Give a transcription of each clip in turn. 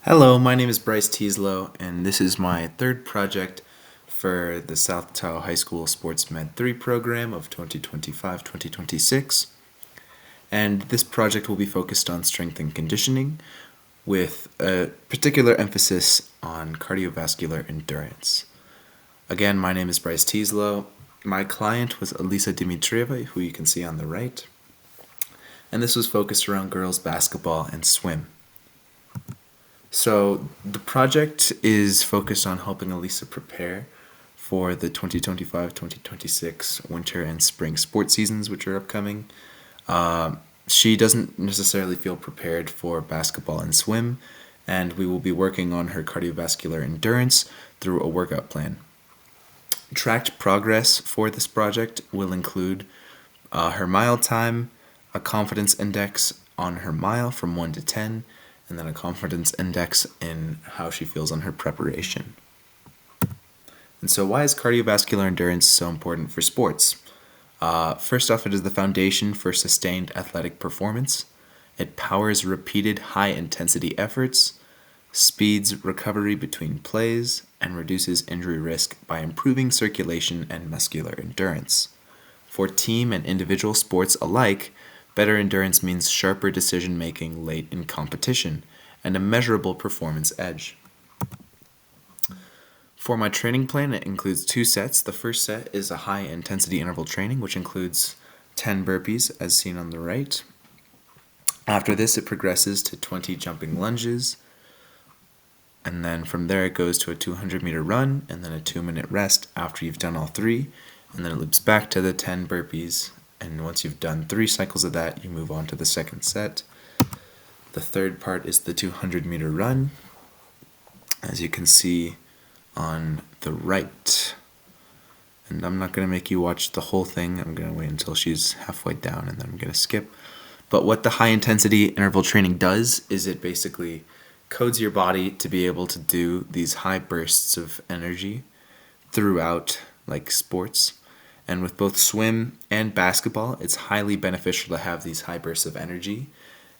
Hello, my name is Bryce Teaslow, and this is my third project for the South Tahoe High School Sports Med 3 program of 2025-2026. And this project will be focused on strength and conditioning with a particular emphasis on cardiovascular endurance. Again, my name is Bryce Teaslow. My client was Elisa Dimitrieva, who you can see on the right. And this was focused around girls basketball and swim. So the project is focused on helping Elisa prepare for the 2025-2026 winter and spring sports seasons, which are upcoming. She doesn't necessarily feel prepared for basketball and swim, and we will be working on her cardiovascular endurance through a workout plan. Tracked progress for this project will include her mile time, a confidence index on her mile from 1 to 10, and then a confidence index in how she feels on her preparation. And so why is cardiovascular endurance so important for sports? First off, it is the foundation for sustained athletic performance. It powers repeated high-intensity efforts, speeds recovery between plays, and reduces injury risk by improving circulation and muscular endurance. For team and individual sports alike, better endurance means sharper decision-making late in competition and a measurable performance edge. For my training plan, it includes 2 sets. The first set is a high-intensity interval training, which includes 10 burpees, as seen on the right. After this, it progresses to 20 jumping lunges, and then from there it goes to a 200-meter run, and then a 2-minute rest after you've done all 3, and then it loops back to the 10 burpees, and once you've done 3 cycles of that, you move on to the second set. The third part is the 200-meter run, as you can see on the right. And I'm not going to make you watch the whole thing. I'm going to wait until she's halfway down, and then I'm going to skip. But what the high-intensity interval training does is it basically codes your body to be able to do these high bursts of energy throughout, like, sports. And with both swim and basketball, it's highly beneficial to have these high bursts of energy.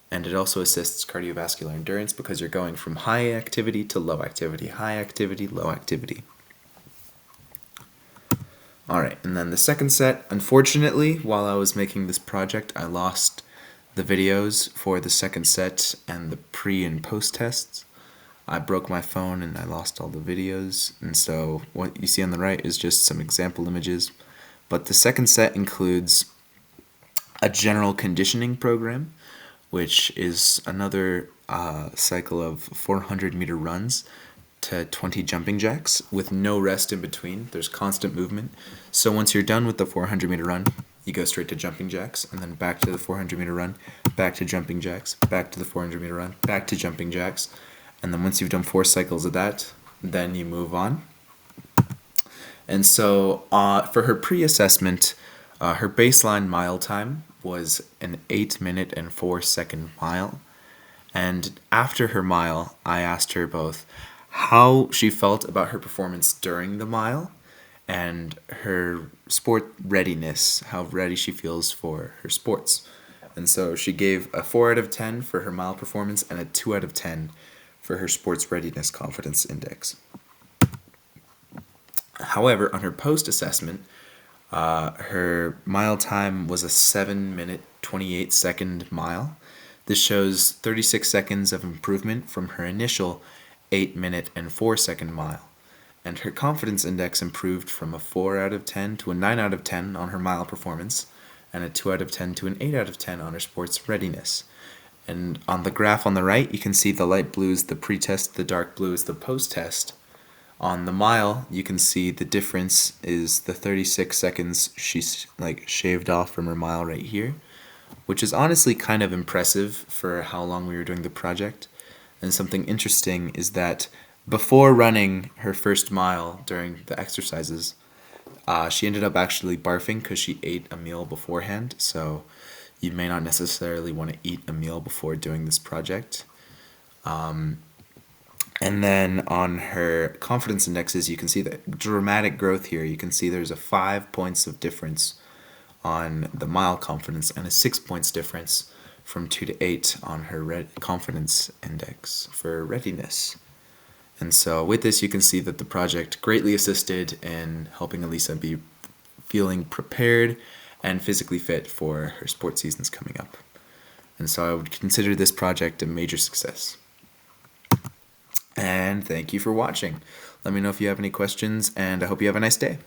And it also assists cardiovascular endurance because you're going from high activity to low activity, high activity, low activity. Alright, and then the second set, unfortunately, while I was making this project, I lost the videos for the second set and the pre and post tests. I broke my phone and I lost all the videos, and so what you see on the right is just some example images. But the second set includes a general conditioning program, which is another cycle of 400-meter runs to 20 jumping jacks with no rest in between. There's constant movement. So once you're done with the 400-meter run, you go straight to jumping jacks, and then back to the 400-meter run, back to jumping jacks, back to the 400-meter run, back to jumping jacks. And then once you've done 4 cycles of that, then you move on. And so for her pre-assessment, her baseline mile time was an 8-minute and 4-second mile. And after her mile, I asked her both how she felt about her performance during the mile and her sport readiness, how ready she feels for her sports. And so she gave a 4 out of 10 for her mile performance and a 2 out of 10 for her sports readiness confidence index. However, on her post-assessment, her mile time was a 7-minute, 28-second mile. This shows 36 seconds of improvement from her initial 8-minute and 4-second mile. And her confidence index improved from a 4 out of 10 to a 9 out of 10 on her mile performance, and a 2 out of 10 to an 8 out of 10 on her sports readiness. And on the graph on the right, you can see the light blue is the pre-test, the dark blue is the post-test. On the mile, you can see the difference is the 36 seconds she's shaved off from her mile right here, which is honestly kind of impressive for how long we were doing the project. And something interesting is that before running her first mile during the exercises, she ended up actually barfing because she ate a meal beforehand. So you may not necessarily want to eat a meal before doing this project. And then on her confidence indexes, you can see the dramatic growth here. You can see there's a 5 points of difference on the mile confidence and a 6 points difference from 2 to 8 on her confidence index for readiness. And so with this, you can see that the project greatly assisted in helping Elisa be feeling prepared and physically fit for her sports seasons coming up. And so I would consider this project a major success. And thank you for watching. Let me know if you have any questions, and I hope you have a nice day.